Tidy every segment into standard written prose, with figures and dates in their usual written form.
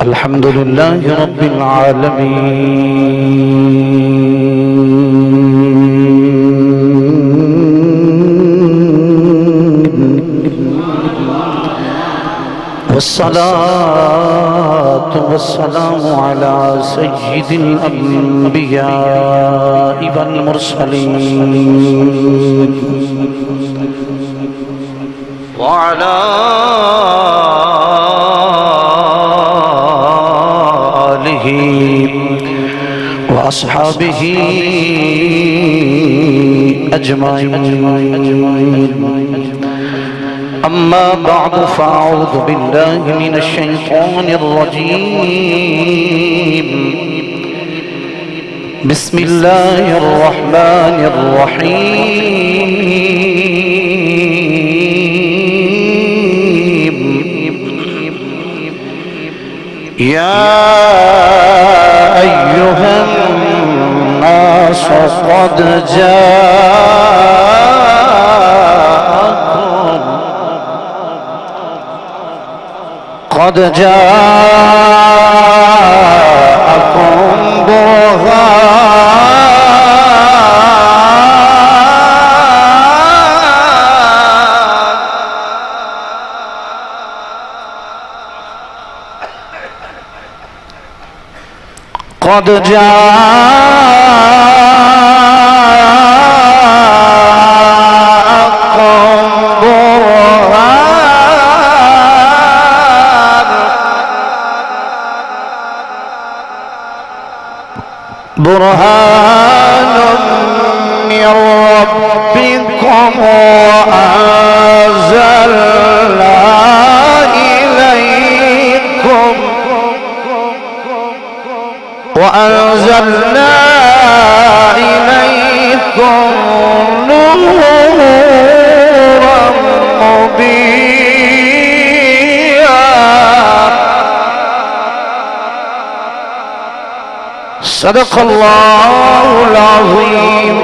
الحمد لله رب العالمين والصلاة والسلام على سيد الأنبياء والمرسلين وعلى آله وأصحابه أجمعين أما بعد فأعوذ بالله من الشيطان الرجيم بسم الله الرحمن الرحيم يا أيها الناس قد جاءكم برهان قد جاءكم برهان من ربكم وأنزلنا إليكم نورا مبينا صدق الله العظيم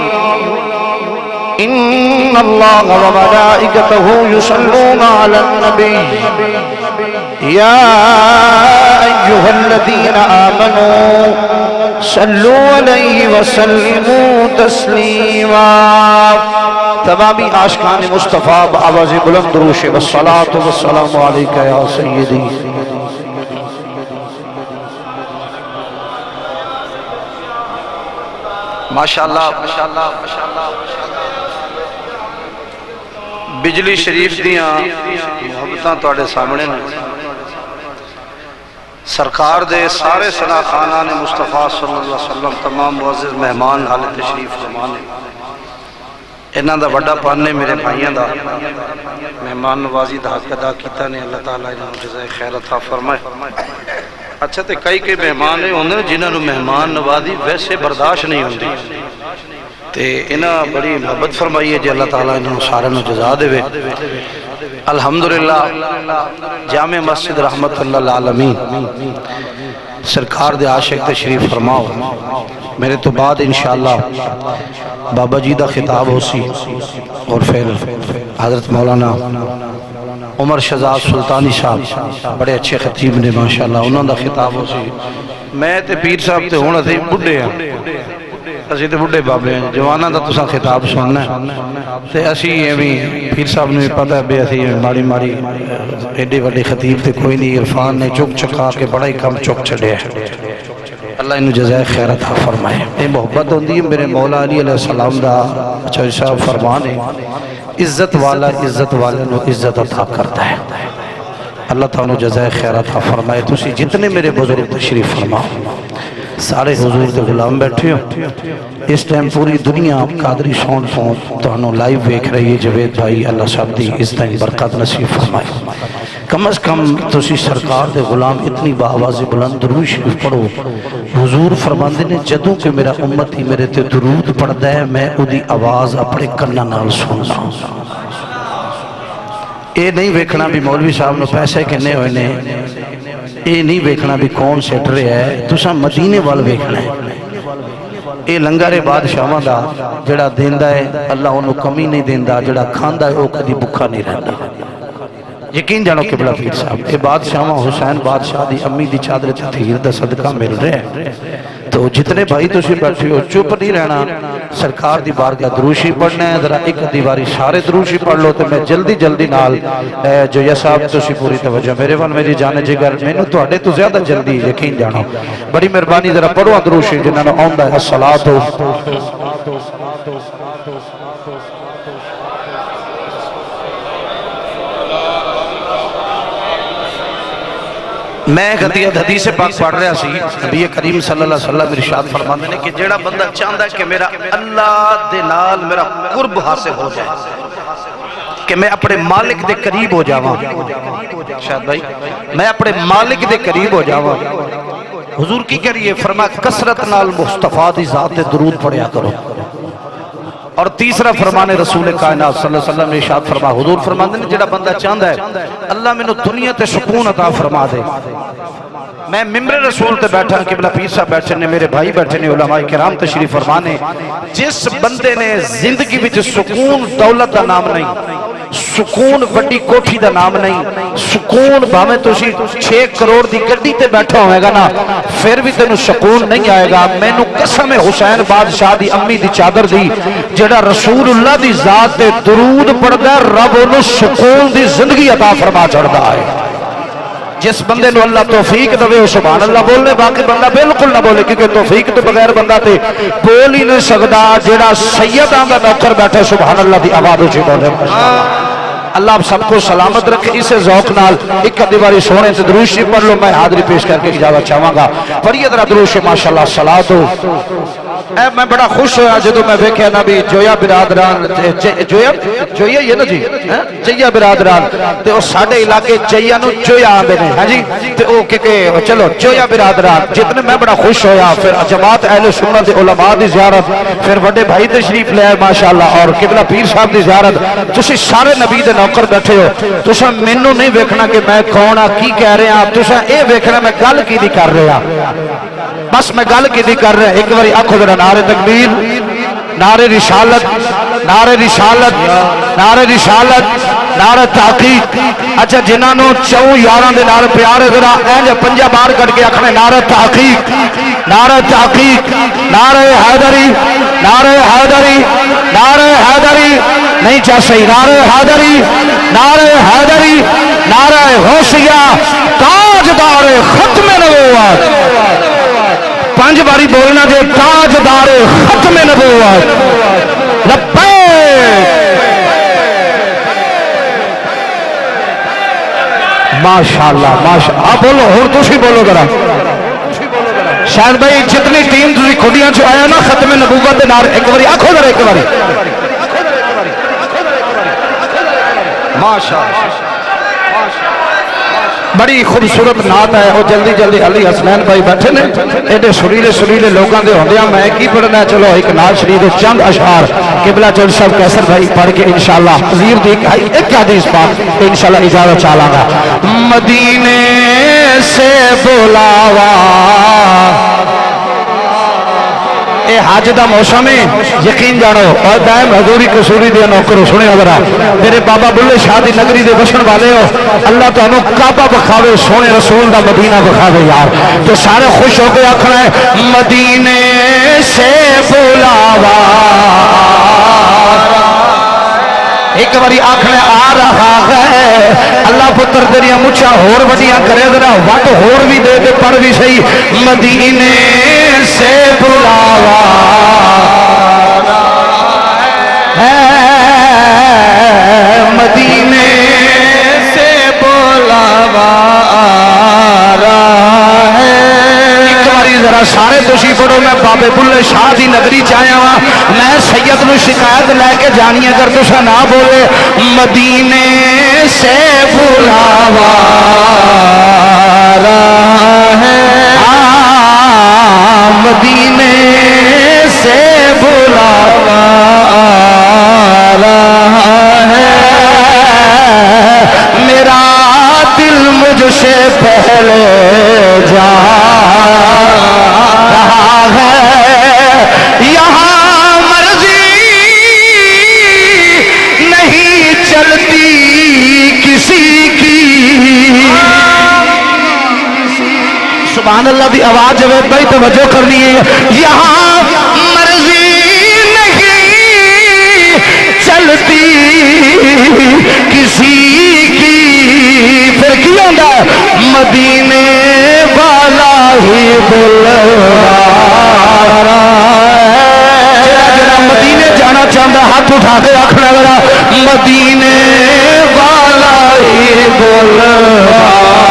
إن الله وملائكته يصلون على النبي يا أيها الذين آمنوا صلوا عليه وسلموا تسليما تمامی عاشقان مصطفیٰ بآواز بلند روش والصلاة والسلام عليك يا سيدي ماشاءاللہ بجلی شریف دیاں محبتاں توڑے سامنے سرکار دے سارے سنا خانان مصطفیٰ صلی اللہ علیہ وسلم تمام معزز مہمان حال تشریف فرمانے انہاں دا وڈا پانے میرے بھائیاں دا مہمان نوازی دا حق ادا کیتا نے اللہ تعالیٰ انہاں جزائے خیر عطا فرمائے اچھا تے کئی مہمان ہوندے جنہاں نو مہمان نوازی ویسے برداشت نہیں ہوندی تے انہاں بڑی محبت فرمائی ہے جی اللہ تعالیٰ انہاں سارے نو جزا دے وے الحمدللہ جامع مسجد رحمت اللہ العالمین سرکار دے عاشق تشریف فرماؤ میرے تو بعد انشاءاللہ بابا جی دا خطاب ہو سی اور پھر حضرت مولانا عمر شہزاد سلطانی صاحب بڑے اچھے خطیب نے ماشاءاللہ انہوں دا خطاب ہو سی میں تے پیر صاحب تے ہونا تھے بڑھے ہیں اسی تے بڑھے بابے ہیں جوانہ دا تسا خطاب سننا ہے تے اسی یہ بھی پیر صاحب نے پتہ ہے بے اسی ماری ماری ایڈے وڈے خطیب تے کوئی نہیں عرفان نے چک چکا کے بڑا ہی کم چک چڑے ہے اللہ انہوں جزائے خیر عطا فرمائے اے محبت ہوندی ہے میرے مولا علی علیہ السلام دا چوہی صاحب فرمانے عزت والا عزت والے نو عزت عطا کرتا ہے اللہ تعالیٰ جزائے خیر عطا فرمائے تسی جتنے میرے بزرگ تشریف فرماؤ سارے حضور دے غلام بیٹھے ہو اس ٹائم پوری دنیا قادری سون فون تو انہوں لائیو بیک رہی ہے جوید بھائی اللہ صاحب دی اس ٹائم برکات نصیب فرمائے کم از کم تسی سرکار دے غلام اتنی باواز بلند درود شریف پڑھو حضور فرماندے نے جدوں کہ میرا امتی میرے تے درود پڑھدا ہے میں اودی آواز اپنے کناں نال سننا اے نہیں ویکھنا بھی مولوی صاحب نو پیسے کنے ہوئے نے اے نہیں ویکھنا بھی کون سیٹ رہے ہے تساں مدینے وال ویکھنا ہے اے لنگر بادشاہاں دا جڑا دیندا ہے اللہ انہوں کمی نہیں دیندا جڑا کھاندا ہے او کدی بھکھا نہیں رہندا یقین جانو قبلہ پیر صاحب یہ بادشاہ حسین بادشاہ دی امی دی چادر تطہیر دا صدقہ مل رہے ہیں تو جتنے بھائی تسی بیٹھے ہو چپ نہیں رہنا سرکار دی بارگاہ دروشی پڑھنا ہے ذرا ایک دیواری سارے دروشی پڑھ لو تو میں جلدی جلدی نال جو یا صاحب تسی پوری توجہ میرے وال میری جانے جگر میں نے تو اڑے تو زیادہ جلدی یقین جانو بڑی مہربانی ذرا پڑھو دروشی جنہاں نے آندا ہے الصلاۃ میں حدیث پاک پڑھ رہا سی نبی کریم صلی اللہ علیہ وسلم ارشاد فرماتے ہیں کہ جیڑا بندہ چاہتا ہے کہ میرا اللہ دے نال میرا قرب حاصل ہو جائے کہ میں اپنے مالک دے قریب ہو جاواں شاید بھائی میں اپنے مالک دے قریب ہو جاواں حضور کی کریے فرمایا کثرت نال مصطفیٰ دی ذات درود پڑھیا کرو اور تیسرا فرمان رسول کائنات صلی اللہ علیہ وسلم نے ارشاد فرما حضور فرماتے ہیں جڑا بندہ چاہتا ہے اللہ میں دنیا تے سکون عطا فرما دے میں ممبر رسول تے بیٹھا قبلہ پیر صاحب بیٹھے نے میرے بھائی بیٹھے نے علماء کرام تشریف فرمانے جس بندے نے زندگی وچ سکون دولت دا نام نہیں سکون بڑی کوٹھی دا نام نہیں سکون بھامے تسی 6 کروڑ دی گڈی تے بیٹھا ہوئے گا نا پھر بھی تینوں سکون نہیں آئے گا میں نو قسم حسین بادشاہ دی امی دی چادر دی جڑا رسول اللہ دی ذات دے درود پڑھدا ہے رب انہوں سکون دی زندگی عطا فرما چھڑدا ہے جس بندے نو اللہ توفیق دے وہ سبحان اللہ بولنے باقی بندہ بالکل نہ بولے کیونکہ توفیق تو بغیر بندہ تے بول ہی نہیں سکدا جڑا سیداں دا نوکر بیٹھے سبحان اللہ دی آواز اونچی بولے اللہ آپ سب کو سلامت رکھے اسے ذوق نال ایک دیواری سونے سے درود شریف پڑھ لو میں حاضری پیش کر کے اجازت چاہواں گا پڑھیے ذرا درود شریف ماشاءاللہ صلاۃ میں بڑا خوش ہوا جدوں میں ویکھیا نبی جویا برادران جویا یہ نا جی جیا برادران تے او ساڈے علاقے جیا نو جویا آندے نے ہاں جی تے او کہ چلو جویا برادران جتنے میں بڑا خوش ہویا پھر جماعت اہل سنت علماء دی زیارت پھر بڑے بھائی تشریف لے آئے ماشاءاللہ اور قبلہ پیر صاحب دی زیارت تسی سارے نبی دے نوکر بیٹھے ہو تساں مینوں نہیں ویکھنا کہ میں کون ہاں کی کہہ رہے ہاں تساں اے ویکھنا میں گل کی دی کر رہا بس میں گل کی دی کر رہا ایک باری آکھو ذرا نعرہ تکبیر نعرہ رسالت نعرہ رسالت نعرہ رسالت نعرہ تحقیق اچھا جنہاں نو چوں یاراں دے نال پیار ہے ذرا اینج پنجا بار کٹ کے آکھنے نعرہ تحقیق نعرہ تحقیق نعرہ حیدری نعرہ حیدری نعرہ حیدری نہیں چاہ صحیح نعرہ حیدری نعرہ حیدری نعرہ غوثیہ تاجدار ختم نبوت پانچ باری بولنا دے تاجدار ختم نبوت لبیک ماشاءاللہ ماشاءاللہ آپ بولو اور تسی بولو ذرا شاید بھائی جتنی ٹیم تسی کھڑیاں چ آیا نا ختم نبوت دے نعرے ایک باری آکھو ذرا ایک باری ماشاءاللہ بڑی خوبصورت نعت ہے وہ جلدی جلدی علی حسنین بھائی بیٹھے نے ایڈے سریلے سریلے لوگوں دے ہوندیاں میں کی پڑھنا ہے چلو ایک نعت شریف چند اشعار قبلہ چل صاحب کیسر بھائی پڑھ کے انشاءاللہ حضور دی ایک حدیث پاک انشاءاللہ اجازت چالاں گا مدینے سے بلاوا اے حج دا موسم ہے یقین جانو اور دائم حضوری قصوری دے نوکر سنے ذرا میرے بابا بلے شاہ دی نگری دے بسن والے ہو اللہ تانوں کعبہ بخاوے سونے رسول دا مدینہ بخاوے یار تو سارے خوش ہو کے آکھنا ہے مدینے سے بلاوا ایک باری آکھنے آ رہا ہے اللہ پتر تیریاں مچھاں ہور وڈیاں کرے ذرا وٹ ہور بھی دے دے پڑھ بھی صحیح مدینے سے بلاوا ہے مدینے سے بلاوا ہے ایک باری ذرا سارے تسی پڑھو میں بابے بلے شاہ دی نگری چاہیا ہاں میں سید نو شکایت لے کے جانی اگر تسا نہ بولے مدینے سے بلاوا ہے مدینے سے بلاوا ہے میرا دل مجھ سے پہلے جا رہا ہے یہاں مرضی نہیں چلتی کسی کی سبحان اللہ دی آواز ہے بھائی توجہ کرنی ہے یہاں مرضی نہیں چلتی کسی کی پھر کی ہوتا مدینے والا ہی بلوارا جڑا مدینے جانا چاہتا ہاتھ اٹھا کے رکھنا والا مدینے والا ہی بلوارا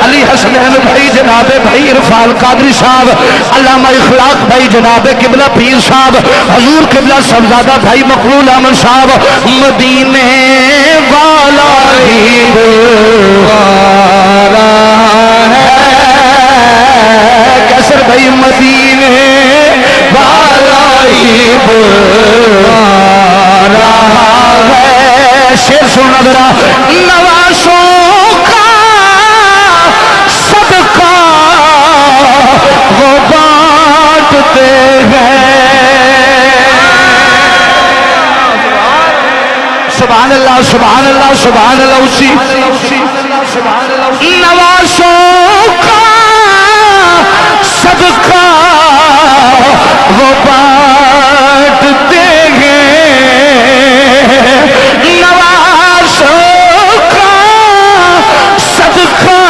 علی حسنین بھائی جناب بھائی عرفان قادری صاحب علامہ اخلاق بھائی جناب قبلہ پیر صاحب حضور قبلہ صاحبزادہ بھائی مقبول احمد صاحب مدینے والا ہی بلوارا کسر بھائی مدینے والا ہی بلوارا ہے شیر سننا ذرا نوازوں کا صدقہ وہ بانٹتے ہیں سبحان اللہ سبحان اللہ سبحان اللہ اسی نوازوں کا صدقہ وہ بانٹتے ہیں نوازوں کا صدقہ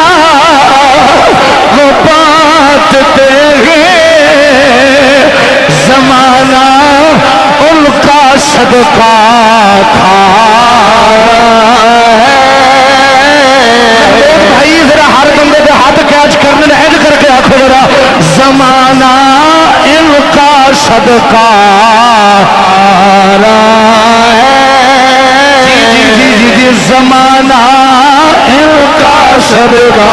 وہ بانٹتے ہیں زمانہ ان کا صدقہ کھا بھائی ذرا ہر بندے کے ہاتھ کیچ کرنے ایج کر کے آخو ذرا زمانہ ان کا صدقہ جی زمانہ ان کا صدقہ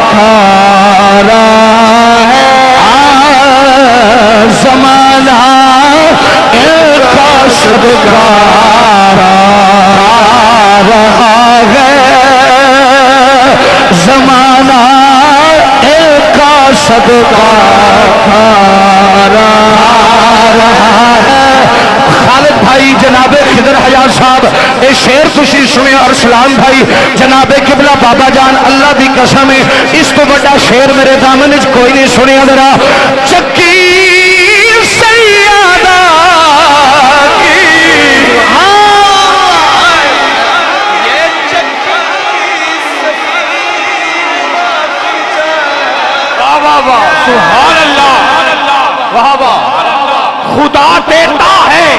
کھا رہا ہے زمانہ ان کا صدقہ رہا ہے زمانہ ایک کا صدقہ کھا رہا ہے خالد بھائی جناب خضر حیات صاحب اے شیر تسی سنے اور سلام بھائی جناب قبلہ بابا جان اللہ دی قسم ہے اس تو بڑا شیر میرے دامن وچ کوئی نہیں سنیا ذرا چکی سیادہ سبحان اللہ واہ واہ خدا دیتا ہے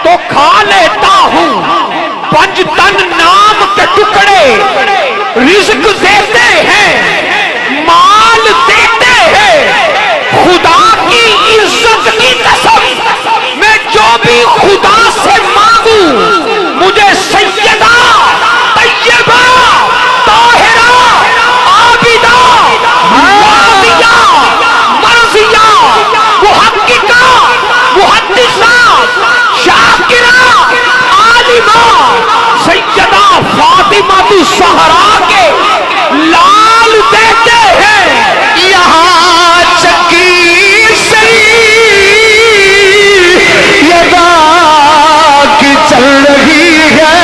تو کھا لیتا ہوں پنج تن نام کے ٹکڑے رزق دیتے ہیں مال دیتے ہیں خدا کی عزت کی قسم میں جو بھی خدا سے مانگوں مجھے سیدہ طیبہ طاہرہ عابدہ محققہ محدثہ شاکرہ عالمہ سیدہ فاطمہ الزہرا کے لال دیتے ہیں یہاں چکی سیدہ کی چل رہی ہے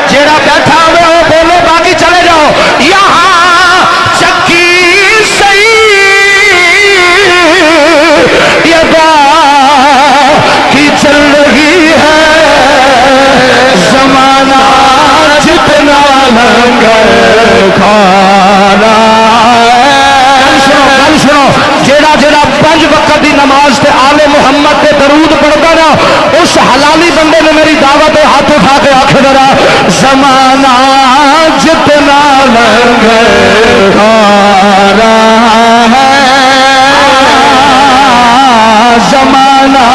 جیڑا بیٹھا ہوئے ہو بولو باقی چلے جاؤ یہاں چکی کی چل رہی ہے زمانہ جتنا لنگر کھانا گل سنو جیڑا جیڑا پنج وقت دی نماز تے آل محمد تے درود پڑھتا نا اس حلالی بندے نے میری دعوت ہاتھ اٹھا کے آخر ذرا زمانہ جتنا لنگر کھانا ہے زمانہ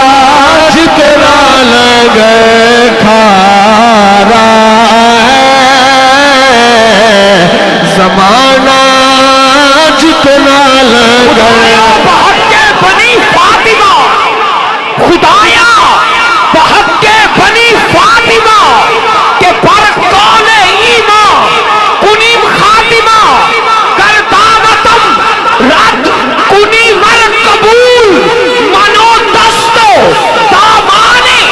جتنا لگے کھا رہا ہے زمانہ جتنا لگے بہت کے بنی فاطمہ خدایا بہت کے بنی فاطمہ کے پر کون ایمان کنیم خاتمہ کر دعوتم رد کنیم قبول منو دستو دامانے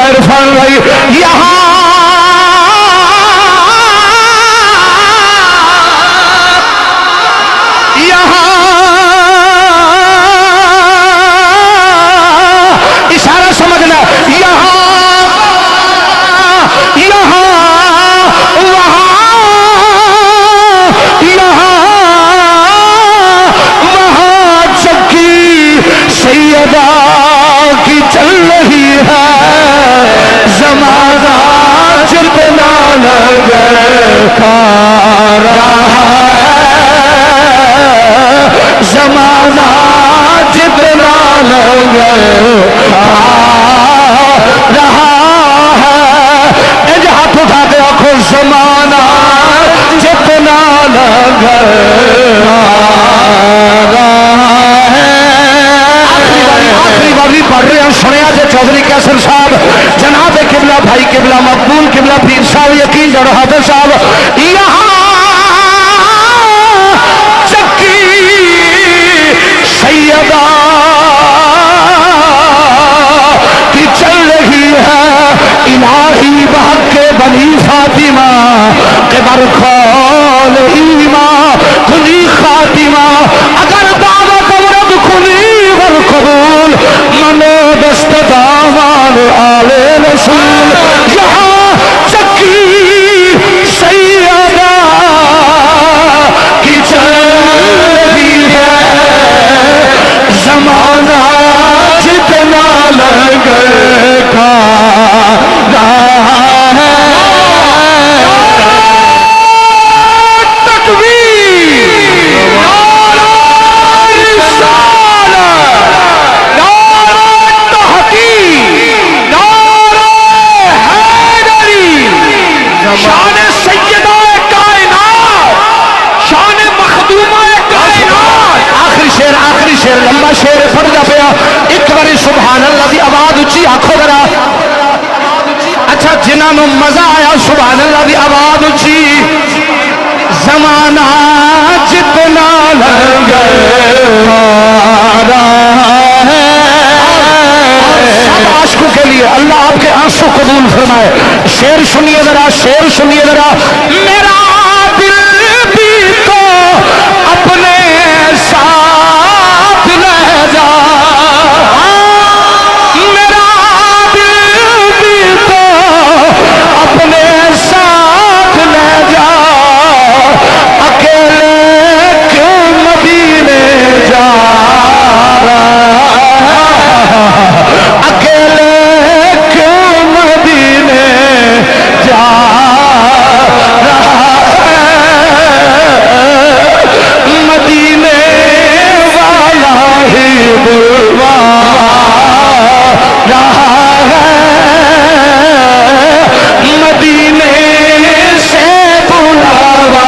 عرفان بھائی یہاں اشارہ سمجھنا یہاں یہاں وہاں یہاں وہاں چکی سیدہ کی چل رہی ہے زمانہ جتنا لگے کھا رہا ہے زمانہ جتنا لگے رہا ہے اج ہاتھ اٹھا کے آنکھوں زمانہ جتنا لگے رہا ہے آخری باری پڑھ رہے ہیں سنیا جے چودھری کیسر صاحب جناب قبلہ بھائی قبلہ مقبول قبلہ پیر صاحب یقین جڑ حافظ صاحب یہاں چکی سیدہ کی چل رہی ہے الہی بحق کے بنی فاطمہ کے برخال ایمان کھلی خاتمہ اگر دعوت ورد کھلی والقبول منو دست دامان آل رسول یہاں چکی سیدہ کی چل رہی ہے زمانہ جتنا لگے کھا رہا ہے تکبیر نعرہ رسالت نعرہ تحقیق نعرہ حیدری شان سیدہ کائنات شان مخدومہ کائنات آخری شیر لمبا شیر پڑھدا پیا ایک باری سبحان اللہ دی آواز اچھی آکھو ذرا اچھا جنہاں نوں مزہ آیا سبحان اللہ دی آواز اچھی زمانہ جتنا لگے رہا ہے سب عاشقوں کے لیے اللہ آپ کے آنسو قبول فرمائے شیر سنیے ذرا میرا دل بھی تو اپنے ساتھ لے جا میرا دل بھی تو اپنے ساتھ لے جا اکیلے کیوں مدینے جا اکیلے کیوں مدینے جا مدینے والا ہی بلوا رہا ہے مدینے سے بلاوا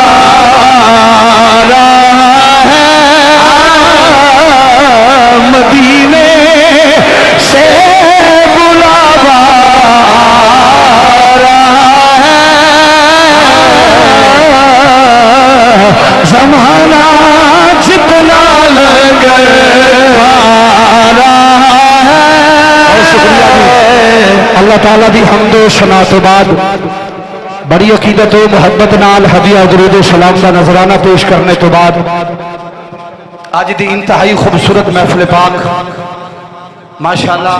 رہا ہے مدینے سے بلاوا رہا ہے زمانہ جتنا لگے اللہ تعالیٰ دی حمد و ثنا تو بعد بڑی عقیدت و محبت نال ہدیہ درود و سلام کا نذرانہ پیش کرنے تو بعد آج دی انتہائی خوبصورت محفل پاک ماشاءاللہ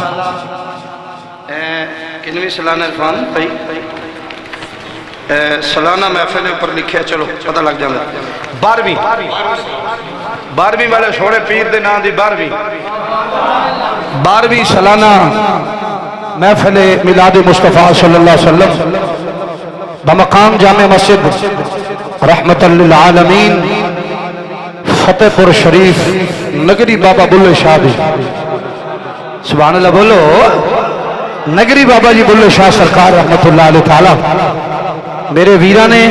کنویں سالانہ عرفان بھائی سالانہ محفل پر لکھے چلو پتہ لگ جانا 12ویں والے سونے پیر دے نام دی 12ویں سالانہ محفل میلاد مصطفیٰ صلی اللہ علیہ وسلم بمقام جامع مسجد رحمت للعالمین فتح پور شریف نگری بابا بلے شاہ دی سبحان اللہ بولو نگری بابا جی بلے شاہ سرکار رحمت اللہ علیہ تعالی میرے ویرہ نے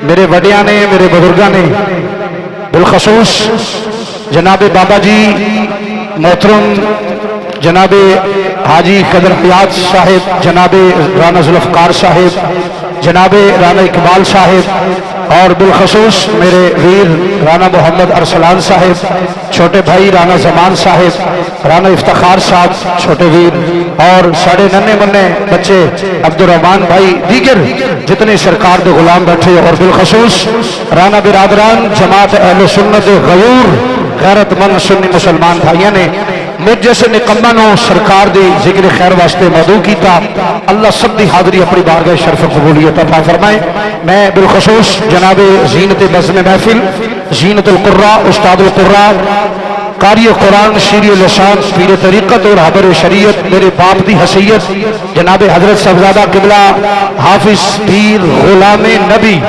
میرے وڈیاں نے میرے بزرگاں نے بالخصوص جناب بابا جی محترم جناب حاجی قدر حیات صاحب جناب رانا ذوالفقار صاحب جناب رانا اقبال صاحب اور بالخصوص میرے ویر رانا محمد ارسلان صاحب، چھوٹے بھائی رانا زمان صاحب، رانا افتخار صاحب چھوٹے ویر، اور ساڑھے ننے منے بچے عبدالرحمان بھائی، دیگر جتنے سرکار دے غلام بیٹھے، اور بالخصوص رانا برادران جماعت اہل سنت غیور غیرت مند سنی مسلمان بھائیوں نے مجھ جیسے نکمہ نو سرکار دی ذکر خیر واسطے مدعو کیتا، اللہ سب دی حاضری اپنی بارگاہ شرف قبولیت عطا فرمائے۔ میں بالخصوص جناب زینت بزم محفل، زینت القراء، استاد القراء، قاری قرآن، شیری لسان، پیر طریقت اور حبر شریعت، میرے باپ دی حیثیت جناب حضرت صاحبزادہ قبلہ حافظ پیر غلام نبی،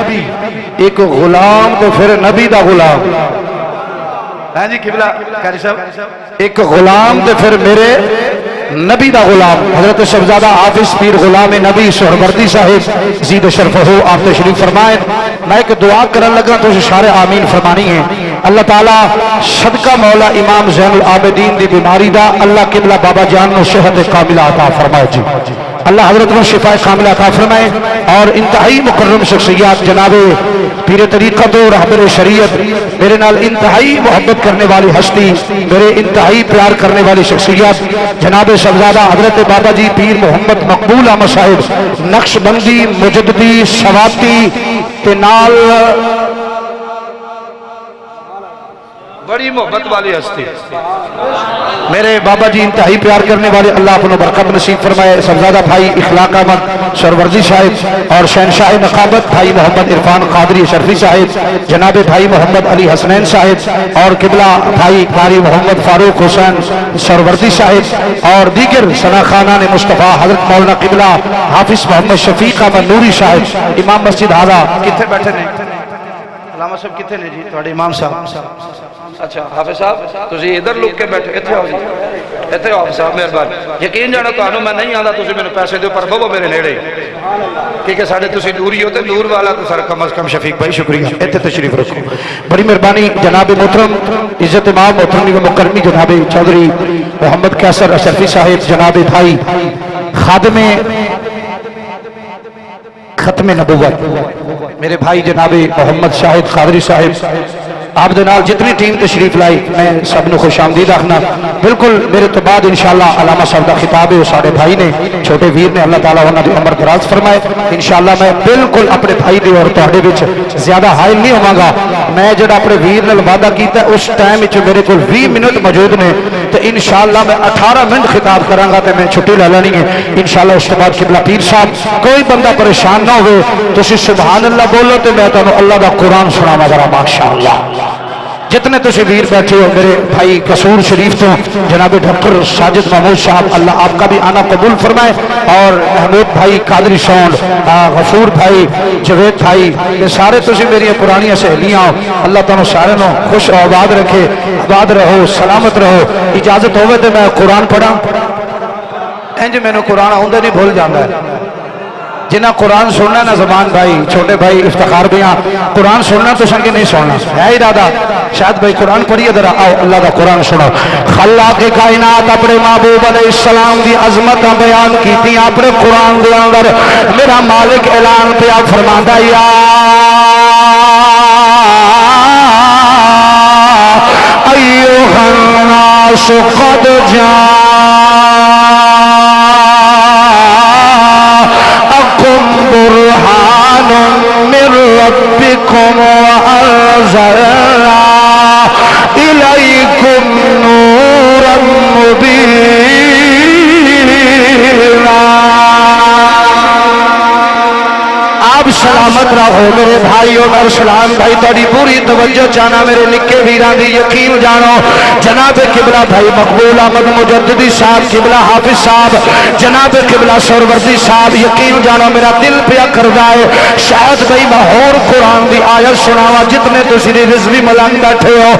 ایک غلام تو پھر نبی دا غلام، ہاں جی قبلہ قاری صاحب، ایک غلام تو پھر میرے نبی دا غلام حضرت صاحبزادہ حافظ پیر غلام نبی سہروردی صاحب زید شرف ہو، آپ تشریف فرمائیں۔ میں ایک دعا کرن لگا تو اشارے آمین فرمانی ہے۔ اللہ تعالیٰ صدقہ مولا امام زین العابدین دی بیماری دا اللہ قبلہ بابا جان نو صحت کاملہ عطا فرمائے جی، اللہ حضرت کو شفا کاملہ عطا فرمائے۔ اور انتہائی مکرم شخصیات جناب پیر طریقت اور رہبر شریعت، میرے نال انتہائی محبت کرنے والی ہستی، میرے انتہائی پیار کرنے والی شخصیات جناب صاحبزادہ حضرت بابا جی پیر محمد مقبول احمد صاحب نقش بندی مجددی سواتی تے نال بڑی محبت والی ہستی، میرے بابا جی انتہائی پیار کرنے والے، اللہ اپنوں برکت نصیب فرمائے۔ صاحبزادہ بھائی اخلاق احمد سرورزی صاحب اور شہنشاہ نقابت بھائی محمد عرفان قادری شرفی صاحب، جناب بھائی محمد علی حسنین صاحب اور قبلہ بھائی قاری محمد فاروق حسین سرورزی صاحب اور دیگر ثنا خانان مصطفیٰ، حضرت مولانا قبلہ حافظ محمد شفیق احمد نوری صاحب امام مسجد ہاضا کتنے بیٹھے نے علامہ صاحب کتنے نے جی تھوڑے امام صاحب؟ اچھا حافظ صاحب تسی ادھر لک کے بیٹھے، اتھے آؤ جی، اتھے آؤ حافظ صاحب مہربان۔ یقین جانا تو میں نہیں آندا، تسی میں پیسے دیو پر بہو میرے نیڑے، کیونکہ ساڑھے تسی دوری ہوتے دور والا تو سر کم از کم شفیق بھائی شکریہ، اتھے تشریف رکھو، بڑی مہربانی جناب محترم عزت امام محترمی و مکرمی جناب چودھری محمد قیصر اشرفی صاحب، جناب بھائی خادم ختم نبوت میرے بھائی جناب محمد شاہد قادری صاحب، آپ دنال جتنی ٹیم تشریف لائی میں سب نے خوش آمدید آخنا۔ بالکل میرے تو بعد انشاءاللہ علامہ صاحب دا خطاب ہے، ساڑھے بھائی نے چھوٹے ویر نے، اللہ تعالیٰ انہوں نے عمر دراز فرمائے۔ انشاءاللہ میں بالکل اپنے بھائی دے اور تہاڈے وچ زیادہ حائل نہیں ہوں گا، میں جڑا اپنے ویر نال وعدہ کیتا ہے اس ٹائم وچ میرے کول 20 منٹ موجود نے، تو انشاءاللہ میں 18 منٹ خطاب کراں گا تے میں چھٹی لے لینی ہے انشاءاللہ۔ اس کے بعد قبلہ پیر صاحب کوئی بندہ پریشان نہ ہوئے، تسی سبحان اللہ بولو تے میں تانوں اللہ دا قرآن سناواں ذرا ماشاءاللہ۔ جتنے تسی ویر بیٹھے ہو میرے بھائی قصور شریف تو جناب ڈاکٹر ساجد محمود صاحب، اللہ آپ کا بھی آنا قبول فرمائے، اور محمود بھائی قادری سونڈ، غفور بھائی، جوید بھائی، یہ سارے تسی میری پرانی سہیلیاں ہو، اللہ تعالیٰ سارے نو خوش و آباد رکھے، آباد رہو، سلامت رہو۔ اجازت ہوئے تو میں قرآن پڑھا، انج میں نے قرآن آؤندے نہیں بھول جاندہ ہے، جنہ قرآن سننا نا زمان بھائی چھوٹے بھائی افتخار بیاں قرآن سننا تو سنگے نہیں سننا ہے ارادہ، شاید بھائی قرآن پڑھیے ذرا، آؤ اللہ دا قرآن سنو۔ خلاق کائنات اپنے محبوب علیہ السلام دی عظمت بیان کیتی اپنے قرآن دے اندر، میرا مالک اعلان پیا فرماندا یا ایھا الناس قد برهان من ربكم وأنزلنا إليكم نورا مبينا۔ آپ سلامت رہو میرے بھائیوں، اور سلام بھائی تاری پوری توجہ چاہنا میرے نکے ویران دی یقین جانو، جناب قبلہ بھائی مقبول احمد مجددی صاحب، قبلہ حافظ صاحب، جناب قبلہ سرورزی صاحب، یقین جانو میرا دل پیا کر جائے شاید بھائی میں قرآن دی آیت سناوا، جتنے تسی رضوی ملنگ بیٹھے ہو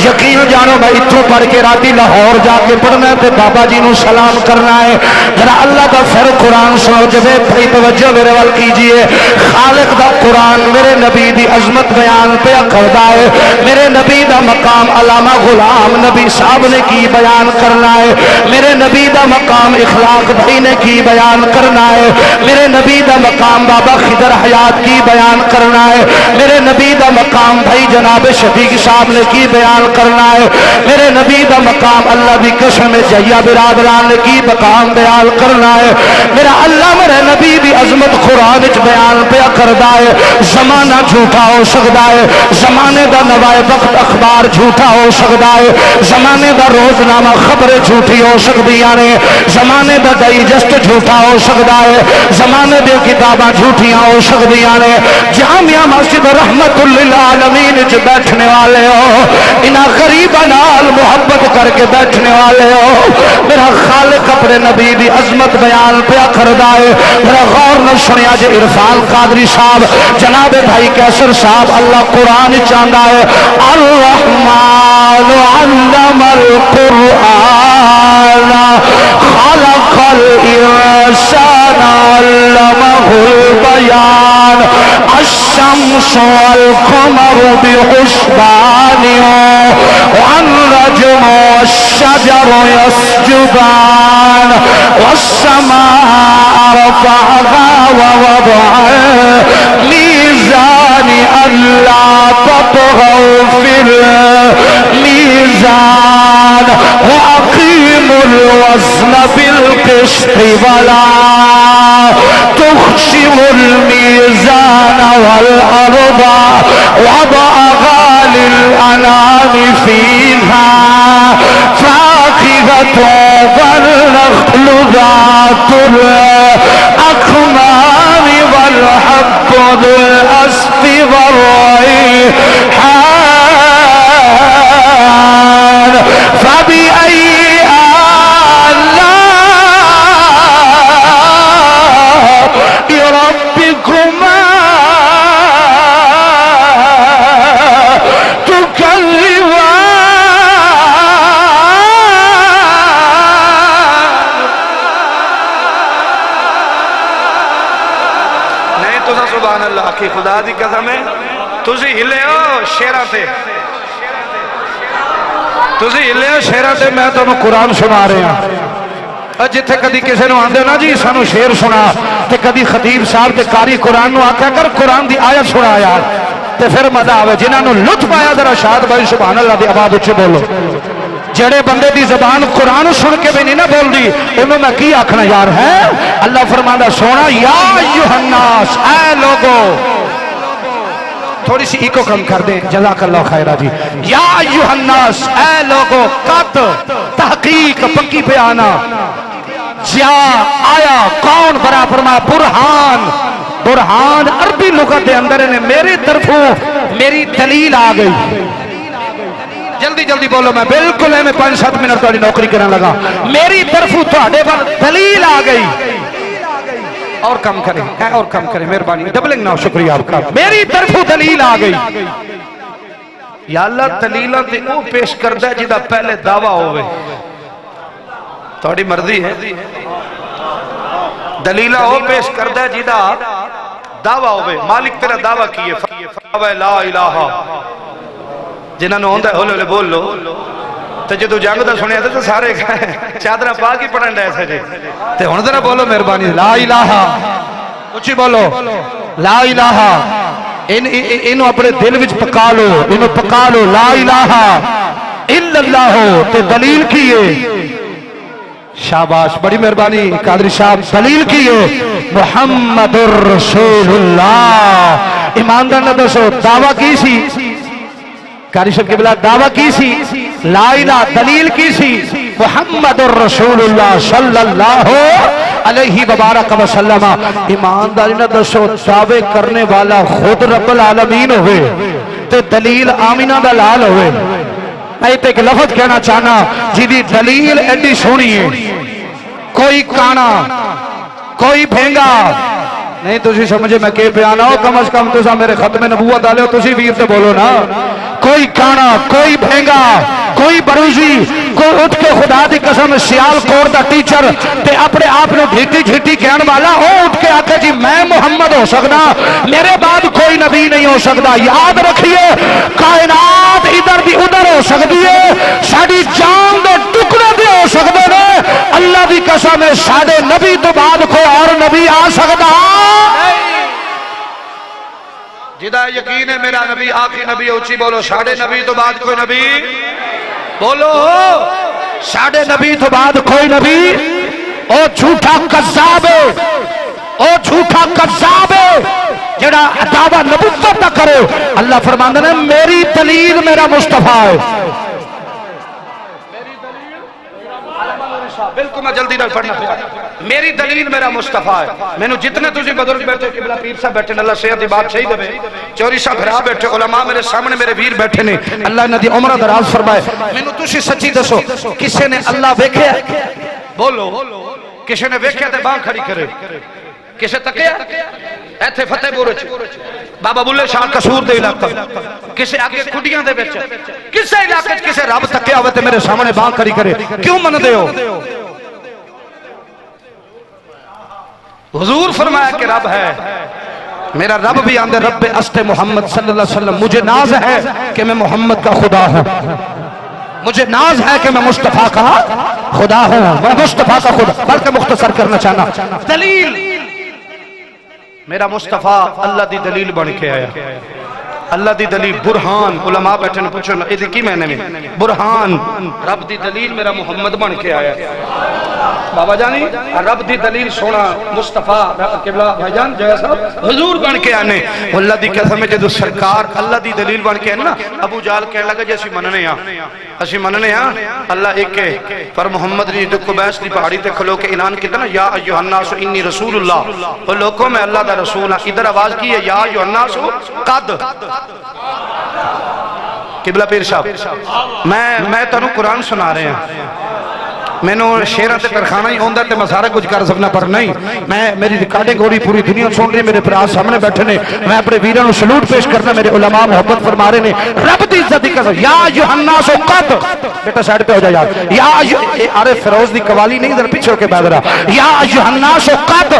یقین جانو میں اتھوں پڑھ کے راتی لاہور جا کے پڑھنا تے بابا جی نو سلام کرنا ہے، ذرا اللہ کا پھر قرآن سنو، جب بھائی توجہ میرے وال کیجئے، خالق دا قرآن میرے نبی نبی دی عظمت بیان پہ کردا ہے میرے نبی دا مقام علامہ غلام نبی صاحب نے کی بیان کرنا ہے میرے نبی دا مقام اخلاق بھائی نے کی بیان کرنا ہے میرے نبی دا مقام بابا خضر حیات کی بیان کرنا ہے میرے نبی دا مقام بھائی جناب شفیق صاحب نے کی بیان کرنا ہے میرے نبی دا مقام اللہ دی قسم جہیا برادران نے کی مقام بیان کرنا ہے میرا اللہ میرے نبی دی عظمت قرآن وچ بیان پہ کردا ہے زمانہ جھوٹا ہو سکدا ہے زمانے دا نوائے وقت اخبار جھوٹا ہو سکدا ہے زمانے دا روزنامہ خبریں جھوٹی ہو سکدیاں نے زمانے دا ڈائجسٹ جھوٹا ہو سکدا ہے زمانے دے کتاباں جھوٹیاں ہو سکدیاں نے جامعہ مسجد رحمت للعالمین وچ بیٹھنے والے ہو انہاں غریباں نال محبت کر کے بیٹھنے والے ہو میرا خالق اپنے نبی دی عظمت بیان پہ کردا ہے میرا غور نہ سنیا جے عرفان قادری صاحب جناب بھائی کیسر صاحب اللہ قرآن چاہتا ہے الرحمن علم القرآن خلق الانسان علمه البیان الشمس والقمر بحسبان والنجم والشجر يسجدان والسماء رفعها ووضع الميزان ألا تطغوا في الميزان وأقيموا الوزن بالقسط ولا تخسروا الميزان والأرض وضعها للأنام فيها فاكهة والنخل ذات الأكمام والحب ذو الأصف والريحان فبأي آلاء ربكما سبحان اللہ کی خدا دی قسم ہے تسی ہلے ہو شیرہ تے تسی ہلے ہو شیرہ تے میں تو قرآن سنا رہے ہیں جتھے کدی کسی نو آندے نا جی سانو شیر سنا تے کدی خطیب صاحب تے قاری قرآن نو آکھیا کر قرآن دی آیت سنا یار تے پھر مزہ آوے جنہاں نو لطف آیا ذرا شاد بھائی سبحان اللہ دی آواز اچھے بولو جڑے بندے دی زبان قرآن سن کے بھی نہیں نہ بول دی انہوں میں کی آکھنا یار ہے اللہ فرماندہ سونا یا ایوہ الناس اے لوگو تھوڑی سی ایکو کم کر دیں جزاک اللہ خیرہ جی یا ایوہ الناس اے لوگو قط تحقیق پکی پہ آنا جا آیا کون برا فرمایا برہان برہان عربی لغت دے اندر نے میری طرفوں میری دلیل آ گئی جلدی جلدی بولو میں بالکل ہے میں 5-7 منٹ تاری نوکری کرنے لگا میری طرفوں تھوڑے پر دلیل آ گئی اور کم کریں اور کم کریں مہربانی ڈبلنگ نہ شکریہ آپ کا میری طرفوں دلیل آ گئی یا اللہ دلیلہ تے او پیش کردہ جدہ پہلے دعویٰ ہوئے تھوڑی مرضی ہے دلیلہ او پیش کردہ جدہ دعویٰ ہوئے مالک تیرا دعویٰ کیے فَوَ لا الہ جنہاں نے ہوندہ ہے ہولے بول لو تو جدو جنگ دا سنیا تھے تو سارے چادرہ پاک ہی پڑھن رہے تھے جی تے ہن ذرا بولو مہربانی لا الہ کچھ بولو لا الہ انہوں اپنے دل وچ پکا لو انہوں پکا لو لا الہ الا اللہ تے دلیل کیے شاباش بڑی مہربانی قادری صاحب دلیل کیے محمد الرسول اللہ ایماندار نہ دسو دعویٰ کی سی قاری صاحب کے بلا دعویٰ کی سی لا الہ دلیل کی سی محمد الرسول اللہ صلی اللہ علیہ وبارک وسلم ایمانداری نہ دسو دعوے کرنے والا خود رب العالمین ہوئے تے دلیل آمینہ دلال ہوئے میں ایک لفظ کہنا چاہنا جیدی دلیل ایڈی سونی ہے کوئی کانا کوئی بھینگا نہیں تسی سمجھے میں کہ بیانا ہو کم از کم تسا میرے ختم نبوت آلے ہو تسی ویر سے بولو نا کوئی کانا کوئی بھینگا کوئی بروزی کوئی اٹھ کے خدا دی قسم سیال کوٹ دا ٹیچر تے اپنے آپ نے جھیٹی جھیٹی کہن والا او اٹھ کے آکے جی میں محمد ہو سکتا میرے بعد کوئی نبی نہیں ہو سکتا. یاد رکھیے کائنات ادھر دی ادھر ہو سکتی ہے, ساری جان دے ٹکڑے بھی ہو سکتے ہیں. اللہ دی قسم ہے سارے نبی تو بعد کوئی اور نبی آ سکتا جدا یقین ہے میرا نبی آخری نبی. اونچی بولو ساڑھے نبی تو بعد کوئی نبی. بولو ساڑھے نبی تو بعد کوئی نبی. او جھوٹا کذاب ہے, او جھوٹا کذاب ہے جڑا دعویٰ نبوت نہ کرے. اللہ فرماندے نے میری دلیل میرا مصطفیٰ ہے. بالکل میں جلدی نہ پڑھنا پڑا. میری دلیل میرا مصطفیٰ ہے. میں نے جتنے تجھے بزرگ بیٹھے قبلہ پیر صاحب بیٹھے اللہ صحت دی بات صحیح دے, چوری صاحب بھرا بیٹھے, علماء میرے سامنے میرے ویر بیٹھے نے, اللہ نے دی عمرہ دراز فرمائے. میں نے تجھے سچی دسو کسے نے اللہ ویکھیا؟ بولو کسے نے ویکھیا تے بانگ کھڑی کرے. کسے تکیا ایتھے فتح پور بابا بلے شاہ قصور دے علاقہ, کسے آگے کھڈیاں دے وچ, کسے علاقے کسے رب تکیا ہوئے تے میرے سامنے بانگ کھڑی کرے. کیوں من دے ہو؟ حضور فرمایا کہ رب ہے. میرا رب بھی آندے رب است محمد صلی اللہ علیہ وسلم. مجھے ناز ہے کہ میں محمد کا خدا ہوں, مجھے ناز ہے کہ میں مصطفیٰ کا خدا ہوں, میں مصطفیٰ کا خدا. بلکہ مختصر کرنا چاہنا دلیل میرا مصطفیٰ اللہ دی دلیل بن کے آیا. اللہ دی دلیل برہان. علماء بیٹھے نے پوچھو یہ کی معنی میں برہان. رب دی دلیل میرا محمد بن کے آیا. بابا جانی رب دی دلیل سونا مصطفیٰ قبلہ بھائی جان جگہ صاحب حضور بن کے آنے. اللہ دی قسم ہے جدو سرکار اللہ دی دلیل بن کے آنے نا, ابو جال کہنے لگا جی اسی مننے ہاں, اسی مننے ہاں اللہ ایک ہے. پر محمد نے جو قبیس دی پہاڑی تے کھلو کے اعلان کیتا نا یا ایھا الناس انی رسول اللہ, اور لوگوں میں اللہ دا رسول ہے. ادھر آواز کی ہے یا ایھا الناس قد. قبلہ پیر صاحب میں تنوں قرآن سنا رہے ہیں, میں نے شیرہ تے ترخانہ ہی ہوندہ تے میں سارا کچھ کر سکنا پر نہیں. میں میری ریکارڈنگ ہو رہی پوری دنیا سن رہی, میرے پراز سامنے بیٹھے نے, میں اپنے ویرانوں سلوٹ پیش کرنا. میرے علماء محبت فرما رہے نے رب دی عزت دی قسم یا ایھا الناس قد. بیٹا سائیڈ پہ ہو جا یار. یا عارف فیروز دی قوالی نہیں ادھر پیچھے ہو کے بیٹھ رہا. یا ایھا الناس قد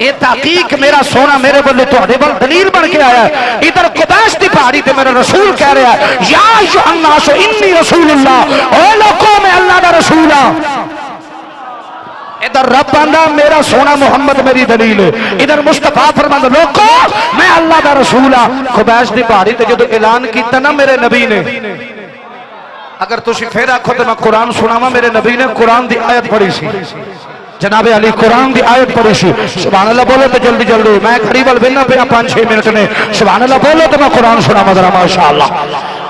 یہ تحقیق میرا سونا میرے بلے تہاڈے بل دلیل بن کے آیا ہے. ادھر قبیس دی پہاڑی تے میرا رسول کہہ رہا ہے یا ایھا الناس انی رسول اللہ, اے لوگوں میں اللہ دا رسول ہوں. ادھر رب آندہ میرا سونا محمد میری دلیل ہے. ادھر مصطفیٰ فرماندہ لوگوں میں اللہ دا رسول ہوں. قبیس دی پہاڑی تے جدو اعلان کیتا نا میرے نبی نے, اگر تسی پھر آکھو تو میں قرآن سناواں, میرے نبی نے قرآن دی آیت پڑھی سی. جناب علی قرآن دی آیت پڑھی سی. سبحان اللہ بولو تو جلدی جلدی, میں کھڑی بل بلنا پہ 5-6 منٹ نے. سبحان اللہ بولو تو میں قرآن سناواں ذرا ماشاءاللہ.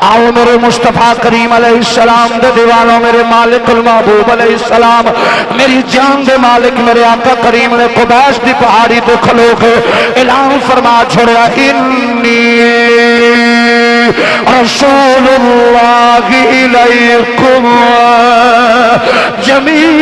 آؤ میرے مصطفیٰ کریم علیہ السلام دے دیوانوں, میرے مالک المحبوب علیہ السلام, میری جان دے مالک میرے آقا کریم نے قبیس دی پہاڑی تے کھلو کے اعلان فرما چھوڑیا انی رسول اللہ الیکم جمیعا.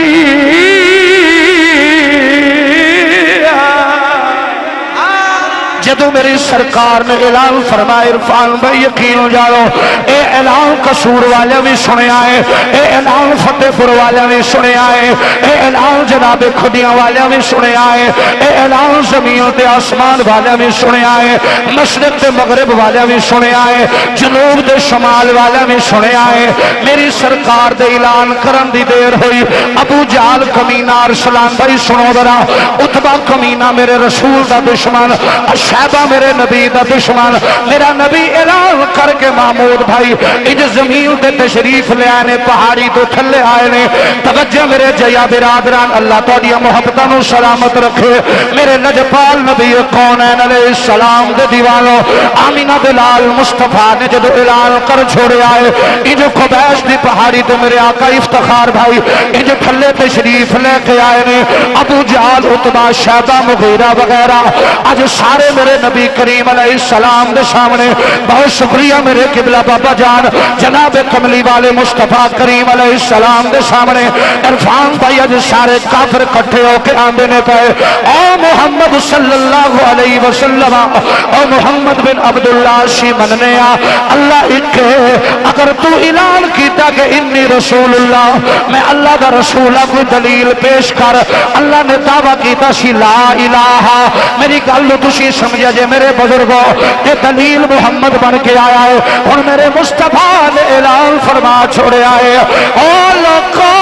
جدو میری سرکار نے اعلان فرمائے عرفان بھائی یقین ہو جاؤ, اے اعلان قصور والے بھی سنے آئے, اے اعلان فتح پور والے بھی سنے آئے, اے اعلان جناب کھڈیاں والے بھی سنے آئے, اے اعلان زمین تے آسمان والے بھی سنے آئے, مشرق تے مغرب والے بھی سنے آئے, جنوب تے شمال والے بھی سنے آئے. میری سرکار دے اعلان کرن دی دیر ہوئی, ابو جہل کمینہ ارسلان بھائی سنو ذرا, اتبا کمینہ میرے رسول دا دشمن, شہبہ میرے نبی دا دشمن, میرا نبی اعلان کر کے محمود بھائی اج زمین تے تشریف لے آئے نے, پہاڑی تو تھلے آئے نے. توجہ میرے جیا برادران, اللہ تعالی محبتاں نو سلامت رکھے. میرے نجپال نبی کونین علیہ السلام دے دیوانوں, آمینہ بلال مصطفیٰ نے جدو اعلان کر چھوڑے آئے اج قبیس دی پہاڑی تو میرے آقا افتخار بھائی اج تھلے تشریف لے کے آئے نے. ابو جہل عتبہ شیبہ مغیرہ وغیرہ اج سارے میرے نبی کریم علیہ السلام دے سامنے. بہت شکریہ میرے قبلہ بابا جان جناب کملی والے مصطفیٰ کریم علیہ السلام دے سامنے. عرفان بھائی اج سارے کافر کٹھے ہو کے آندے نے پے او محمد صلی اللہ علیہ وسلم او محمد بن عبداللہ شی مننے اللہ ایک اگر تو اعلان کیتا کہ انی رسول اللہ میں اللہ دا رسول کوئی دلیل پیش کر اللہ نے دعویٰ کیتا سی لا الہ میری گل تسی سمجھا جے میرے بزرگوں یہ دلیل محمد بن کے آیا ہے اور میرے مصطفیٰ نے اعلان فرما چھوڑے آئے او لوگوں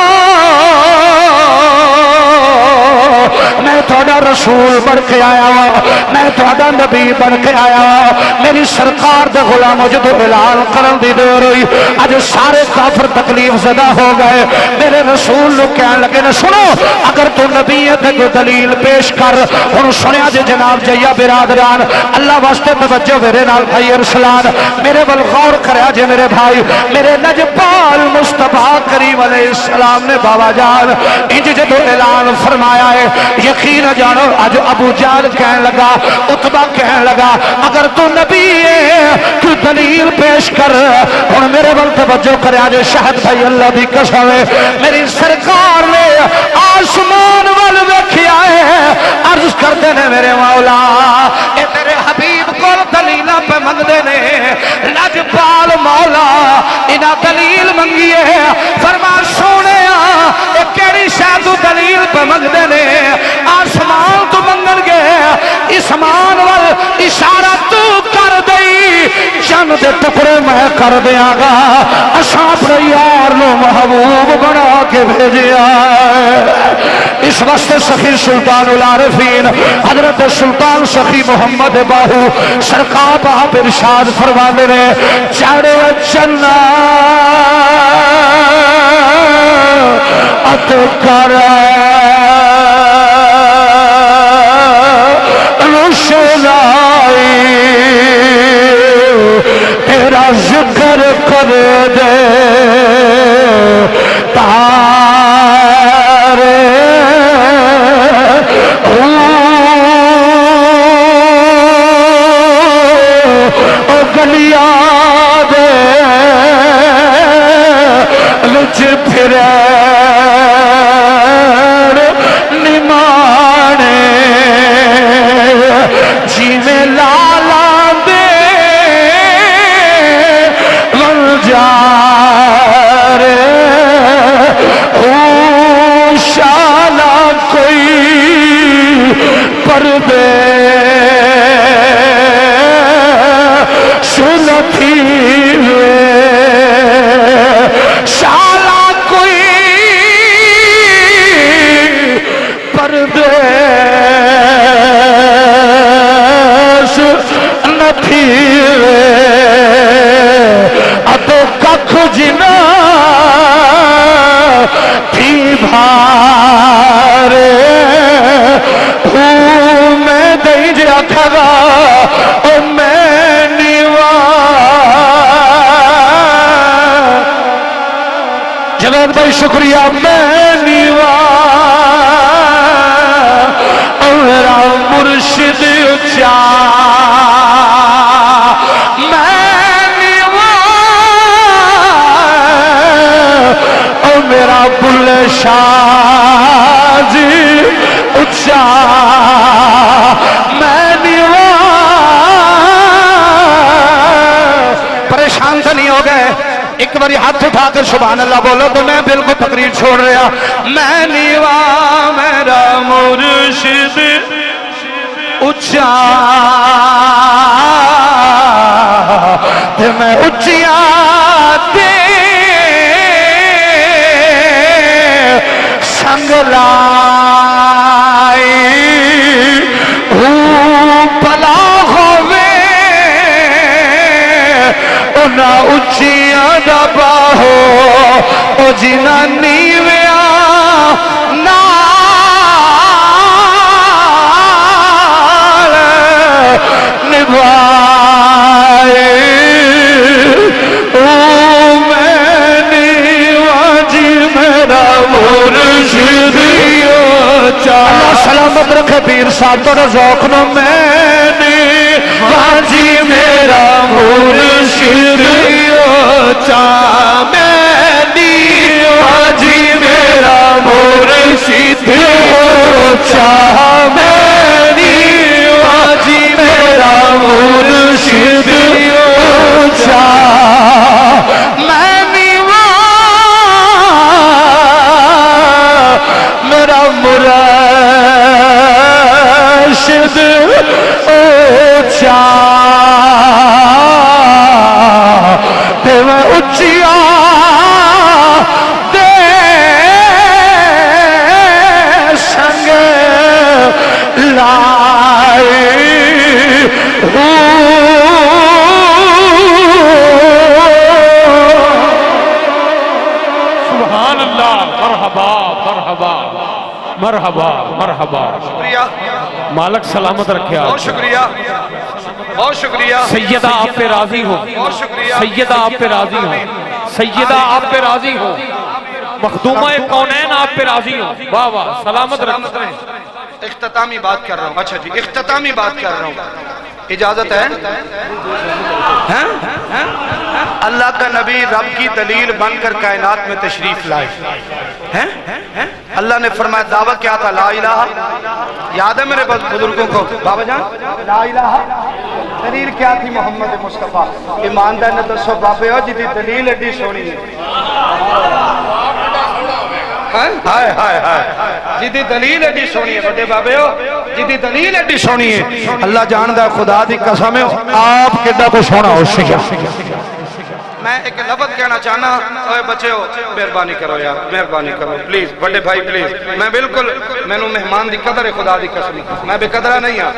میں تھوڑا رسول بن کے آیا ہوں میں تھوڑا نبی بن کے آیا ہوں میری سرکار دے غلام جدو اعلان کرن دی دیر ہوئی اج سارے کافر تکلیف زدہ ہو گئے میرے رسول لوگ کہنے لگے نہ سنو اگر تو نبی ہے تو کوئی دلیل پیش کر ان سنیا جے جناب جیا برادران اللہ واسطے توجہ میرے نال بھائی ارسلان میرے بل غور کریا جے میرے بھائی میرے نجپال مصطفیٰ کریم علیہ السلام نے بابا جان انج جدو اعلان فرمایا ہے یقین جانو آج ابو جہل کہنے لگا عتبہ کہنے لگا اگر تو نبی ہے تو دلیل پیش کر اور میرے بل توجہ کرے آج شہد بھائی اللہ دی قسم ہے میری سرکار نے آسمان وال ویکھیا ہے عرض کرتے نے میرے مولا اے تیرے حبیب کو دلیلہ پہ منگدے نے لجپال مولا انہاں دلیل منگیے فرما سونے اے کیڑی شاہ تو دلیل پہ منگدے نے آسمان تو منگن گے اسمان وال اشارہ تو کر دئی چند دے ٹکڑے میں کر دیاں گا اساں اپنے یار نو محبوب بنا کے بھیجیا اس وقت سخی سلطان العارفین حضرت سلطان سخی محمد باہو سرکار آپ ارشاد فرمانے نے چڑے جنات کر روشنائی تیرا ذکر کر دے تارے او گلیاں دے لچ پھرے نمانے جیویں لالا دے ول جارے او شالا کوئی پردے سنتی شالا کوئی پردے سنتی اتو ککھ جنا تھی بھارے میں دئی جا کھگا او میں نیوا جناب بھائی شکریہ میں نیوا او میرا مرشد اچھا میرا بل شاہ جی اچھا میں نیوا پریشان تو نہیں ہو گئے ایک باری ہاتھ اٹھا کر سبحان اللہ بولو تو میں بالکل تقریر چھوڑ رہا میں نیوا میرا مرشد اچھا میں اچھیا سنگ لائی بلا ہوئے انہا اچھیاں دبا ہو او جنہ نیویا نال نبھائے اللہ سلامت رکھے پیر صاحب تو ذوق نو میں نے واجی میرا مرشد چا میں واجی میرا مرشد میری واجی میرا مرشد اونچا میں نیوا میرا مرشد اونچا تے میں اچیا دے سنگ لائے سبحان اللہ مرحبا مرحبا مرحبا مرحبا شکریہ، مالک سلامت رکھے بہت آپ شکریہ، بہت شکریہ، سیدہ آپ پہ راضی ہو بہت شکریہ، سیدہ آپ پہ راضی ہو سیدہ آپ پہ راضی ہو مخدومہ کونین آپ پہ راضی ہو واہ واہ سلامت رکھے اختتامی بات کر رہا ہوں. اچھا جی اختتامی بات کر رہا ہوں، اجازت ہے؟ ہیں؟ اللہ کا نبی رب کی دلیل بن کر کائنات میں تشریف لائے ہیں؟ اللہ نے فرمایا دعویٰ کیا تھا لا الہ، یاد ہے میرے بزرگوں کو بابا جان لا الہ، دلیل کیا تھی محمد مصطفیٰ؟ ایماندار نے دسو بابے ہو جی دی دلیل ایڈی سونی ہے، ہائے ہائے ہائے جی دی دلیل ایڈی سونی ہے بڑے بابے ہو جی دی دلیل ایڈی سونی ہے. اللہ جاندہ خدا دی قسم ہے آپ کدھا کو سونا ہو سکیا میں ایک لفظ کہنا چاہنا اوے بچے ہو مہربانی کرو یار مہربانی کرو پلیز بڑے بھائی پلیز میں بالکل میں نو مہمان دی قدر ہے خدا دی قسم میں بے قدرہ نہیں ہاں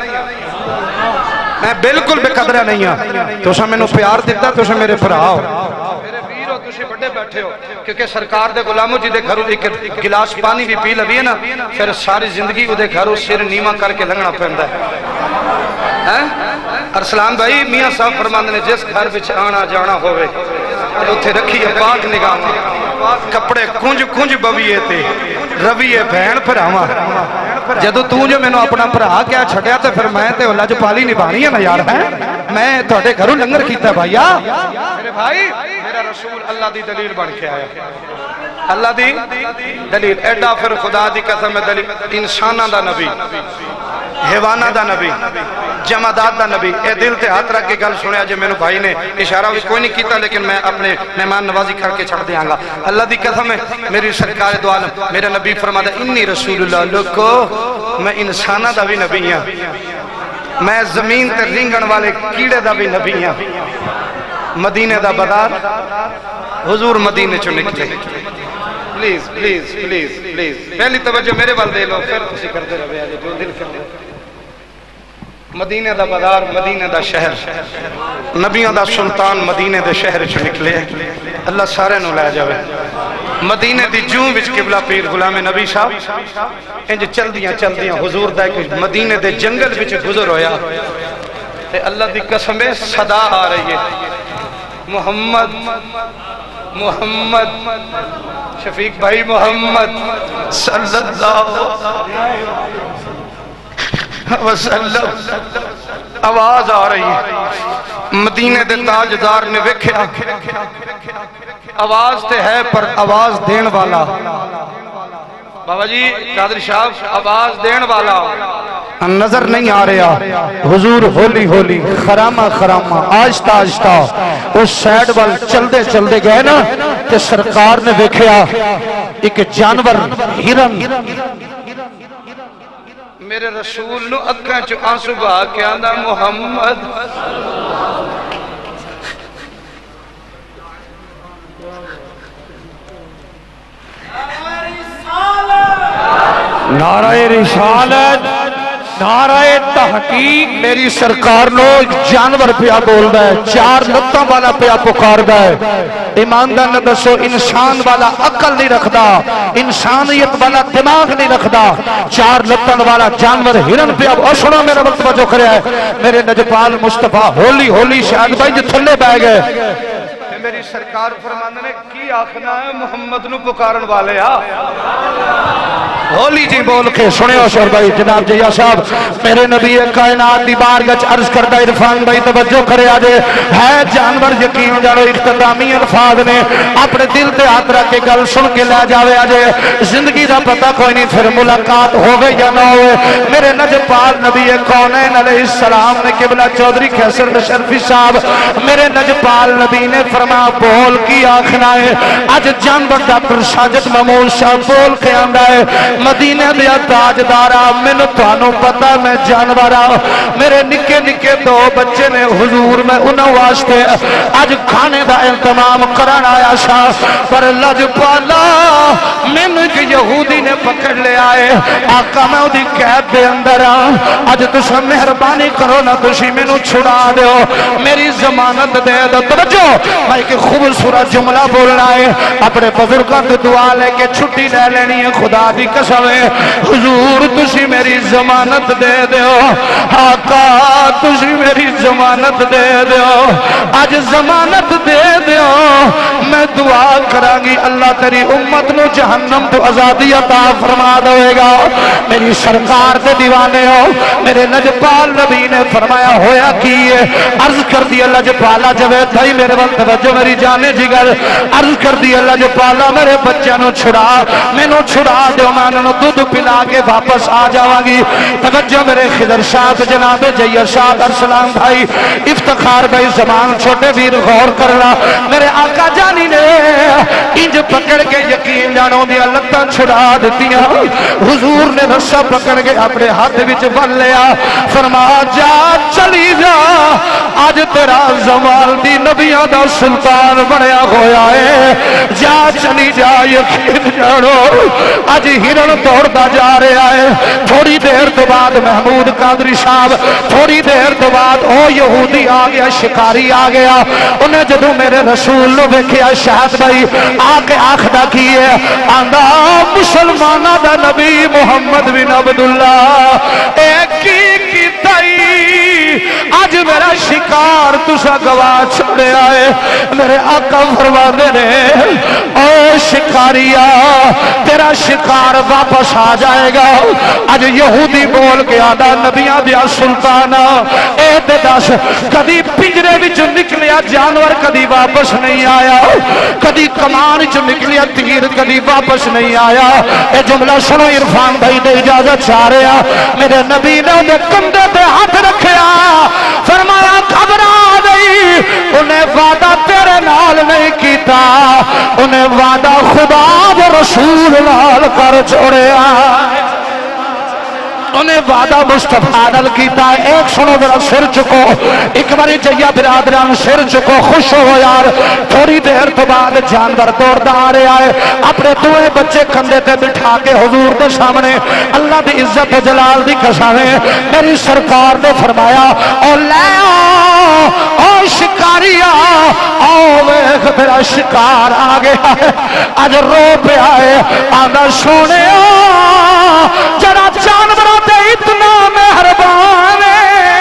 میں بالکل بے قدرہ نہیں ہاں تو سا میں نو پیار دیتا تو سا میرے بھرا ہو میرے ویر ہو تسی بڑے بیٹھے ہو کیونکہ سرکار دے غلاموں جی دے گھروں ایک گلاس پانی بھی پی لگی ہے نا پھر ساری زندگی وہ دے گھروں سر نیمہ کر کے لنگنا پہندا ہے ارسلان بھائی میاں صاحب فرماندے نے جس گھر وچ آنا جانا ہوئے اتھے رکھی ہے پاک نگاہ کپڑے کنج کنج بویے تے رویے بہن پھراواں جدو تو جو میں نے اپنا بھرا کیا چھڑیا تے پھر میں تے لج پالی نبھانی ہے نا یار ہے میں تھوڑے گھروں لنگر کیتا ہے بھائیا میرے بھائی میرا رسول اللہ دی دلیل بن کے آیا اللہ دی دلیل ایڈا پھر خدا دی قسم ہے دلیل انسانہ دا نبی حیوانہ دا نبی جمادات دا نبی اے دل تے ہاتھ رکھ کے گل سنیا جو میں نے بھائی نے اشارہ بھی کوئی نہیں کیتا لیکن میں اپنے مہمان نوازی کر کے چھڑ دیاں گا اللہ دی قسم ہے میری سرکار دو عالم میرا نبی فرماتا انی رسول اللہ لکو میں انسانہ دا بھی نبی ہاں میں زمین تے رنگن والے کیڑے دا بھی نبی ہاں مدینے دا بازار حضور مدینے چو نکلے پلیز پلیز پلیز پلیز پہلی توجہ میرے وال دے لو پھر کسی کر دے رہے ہیں جو دل کر دے مدینے دا بازار مدینے دا شہر نبیوں دا سلطان مدینے دے شہر چ نکلے اللہ سارے نو لے جاوے مدینے دی جوں وچ قبلہ پیر غلام نبی صاحب انج چل دیاں حضور دا ایک مدینے دے جنگل وچ گزر ہویا تے اللہ دی قسم صدا آ رہی ہے محمد محمد شفیق بھائی محمد صلی اللہ وسلم آواز آ رہی ہے مدینے دے تاجدار نے ویکھیا آواز تے ہے پر آواز دین والا بابا جی قادری صاحب آواز دین والا نظر نہیں آ رہا حضور ہولی ہولی خرامہ خرامہ آہستہ آہستہ اس سیڈ وال چلدے چلدے گئے نا کہ سرکار نے دیکھیا ایک جانور ہرن میرے رسول نو اکھاں چ آنسو بہا کے آندا محمد نعرہ رسالت نعرہ تحقیق میری سرکار نو جانور پیا بول دا ہے چار لتوں والا پیا پکار دا ہے ایماندار نے دسو انسان والا عقل نہیں رکھدا انسانیت والا دماغ نہیں رکھدا چار لتوں والا جانور ہرن پیا سنو میرا وقت جو کریا ہے میرے نجپال مصطفیٰ ہولی ہولی شاہد بھائی جو تھلے بہ گئے میری سرکار فرماندے نے کی آخنا ہے محمد نو پکارن والے آ ہولی جی بول کے سنے ہو شور بھائی جناب جیا صاحب میرے نبی کائنات دی بارگاہ عرض کردہ عرفان بھائی توجہ کرے آجے ہے جانور یقین جانو اختتامی الفاظ نے اپنے دل تے ہاتھ رکھ کے گل سن کے لے جاوے آجے زندگی دا پتہ کوئی نہیں پھر ملاقات ہو گئی یا نہ ہوئے میرے نجپال نبی کونین علیہ السلام نے قبلہ چودھری خیسر نشرفی صاحب میرے نجپال نبی نے فرما بول کی آخنا ہے آج جانور ڈاکٹر ساجد محمود شاہ بول کے آندہ ہے مدینہ دیا تاجدارا میں توانو پتا میں جانورا میرے نکے نکے دو بچے نے حضور میں انہوں واسطے آج کھانے دا اہتمام کرن آیا شاہ پر لجپالا من کے یہودی نے پکڑ لے آئے آقا میں دی قید دے اندر آج تسا مہربانی کرو نہ تسی میں نو چھڑا دیو میری ضمانت دے دو توجہ میں کہ خوبصورت جملہ بولنا ہے اپنے بزرگاں تے دعا لے کے چھٹی لے لینی ہے خدا دی قسم حضور تسی میری ضمانت دے دیو آقا تسی میری ضمانت دے دیو آج ضمانت دے دیو میں دعا کرانگی اللہ تیری امت نو جہنم تو آزادی عطا فرما دوے گا میری سرکار دے دیوانے ہو میرے نجپال نبی نے فرمایا ہویا کیے عرض کر دیا لجپالا جوید بھائی میرے وقت توجہ میری جانے جگر عرض کر دیا لجپالا میرے بچے نو چھڑا میں نو چھڑا دیو میں نو دودھ پلا کے واپس آ جاواں گی توجہ میرے خضر شاہ جناب جیر شاہ ارسلان بھائی افتخار بھائی زمان چھوٹے ویر غور کرنا میرے آقا جانی نے انج پکڑ کے یقین جانوں دیا لگتا چھڑا دیتیاں حضور نے رسا پکڑ کے اپنے ہاتھ وچ بن لیا فرما جا چلی جا آج تیرا زوال دی نبیاں دا سلطان بنیا ہویا ہے جا چلی جا یقین جانو آج ہرن دوڑتا جا رہا ہے تھوڑی دیر تو بعد محمود قادری صاحب تھوڑی دیر تو بعد او یہودی آ گیا شکاری آ گیا انہیں جدو میرے رسول نو ویکھیا شاہد بھائی آکے آخدہ کیے آندہ مسلمانہ دا نبی محمد بن عبداللہ ایک کی تائی آج میرا شکار تسا گوا چھوڑے آئے میرے آقا فرما دے رہے او شکاریا تیرا شکار واپس آ جائے گا آج یہودی بول کے آدھا نبیاں دیا سلطانا اے دے دس کدی پنجرے وچ نکلیا جانور کدی واپس نہیں آیا کدی کمان وچ نکلیا تیر کدی واپس نہیں آیا اے جملہ سنو عرفان بھائی دے اجازت چاہ رہا میرے نبی نے انہیں کندھے تے ہاتھ رکھیا فرمایا گھبرا نہیں انہیں وعدہ تیرے نال نہیں کیتا انہیں وعدہ خدا و رسول نال کر چھوڑیا انہیں وعدہ مصطفیٰ نال کیتا ایک سنو ذرا سر چکو ایک باری جیا برادران سر چکو خوش ہو یار تھوڑی دیر تو بعد جانور دوڑتا آ رہا ہے اپنے دوئے بچے کندھے تے بٹھا کے حضور دے سامنے اللہ دی عزت و جلال دی قسمیں میری سرکار نے فرمایا او لے او شکاریا او ویکھ تیرا شکار آ گیا ہے آج رو پہ آئے آدھا سونے جڑا جانوروں تے اتنا مہربان ہے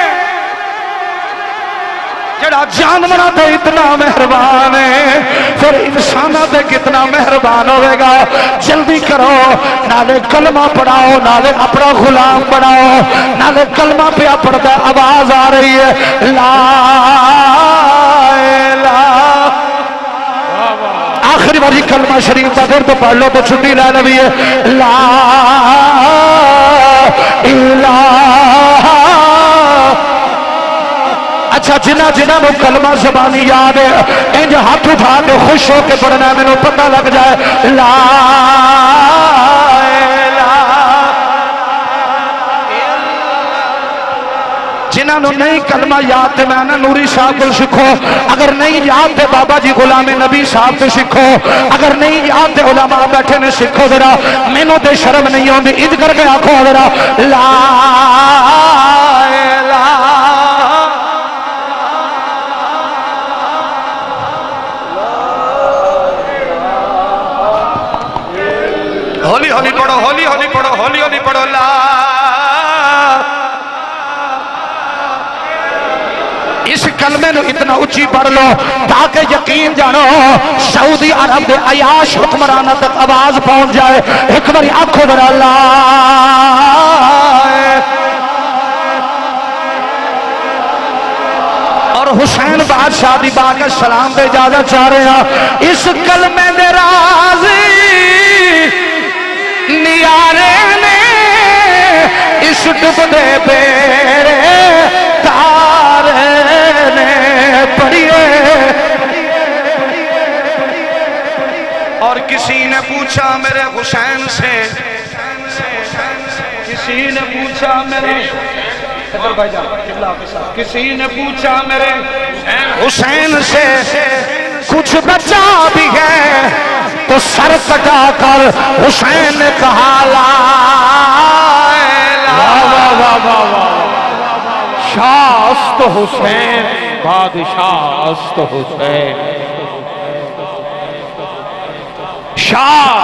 جڑا جانوروں تے اتنا مہربان ہے پھر انسانوں تے کتنا مہربان ہوئے گا جلدی کرو نالے کلمہ پڑھاؤ نالے اپنا غلام پڑھاؤ نالے کلمہ پہ پڑھتا آواز آ رہی ہے لا الہ آخری باری کلمہ شریف کا پھر تو پڑھ لو تو چھٹی لے نبی ہے لا الہ اچھا جنہ جنہ نو کلمہ زبانی یاد ہے انج ہاتھ اٹھا کے خوش ہو کے پڑھنا میں نو پتہ لگ جائے لا جنہاں نو نہیں کلمہ یاد تے میں نوری صاحب کو سکھو اگر نہیں یاد تے بابا جی غلام نبی صاحب تے سکھو اگر نہیں یاد تے علماء بیٹھے نے سکھو ذرا میں نو تے شرم نہیں ہوندی اج کر کے آکھو ذرا لا الہ ہولی ہولی پڑھو ہولی ہولی پڑھو ہولی ہولی پڑھو لا اس کلمے نو اتنا اچھی پڑھ لو تاکہ یقین جانو سعودی عرب دے عیاش حکمرانہ تک آواز پہنچ جائے. ایک باری آنکھوں ذرا اللہ. اور حسین بادشاہ دی باغ سلام دے اجازت چاہ رہے ہیں. اس کلمے دے رازی نیارے نے اس ڈب دے بیڑے تارے نے پڑھیے. اور کسی نے پوچھا میرے حسین سے, کسی نے پوچھا میرے کسی نے پوچھا میرے حسین سے کچھ بچا بھی ہے تو سر کٹا کر حسین نے کہا لا شاہ است حسین بادشاہ است حسین شاہ.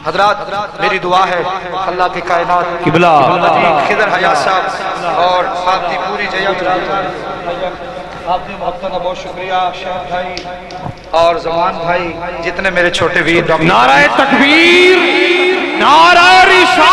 حضرات میری دعا ہے اللہ کی کائنات قبلہ خضر حیات صاحب اور آپ کی پوری جیت آپ کی محبت کا بہت شکریہ. شہد بھائی اور زمان بھائی جتنے میرے چھوٹے ویر نعرہ تکبیر نعرہ رسالت.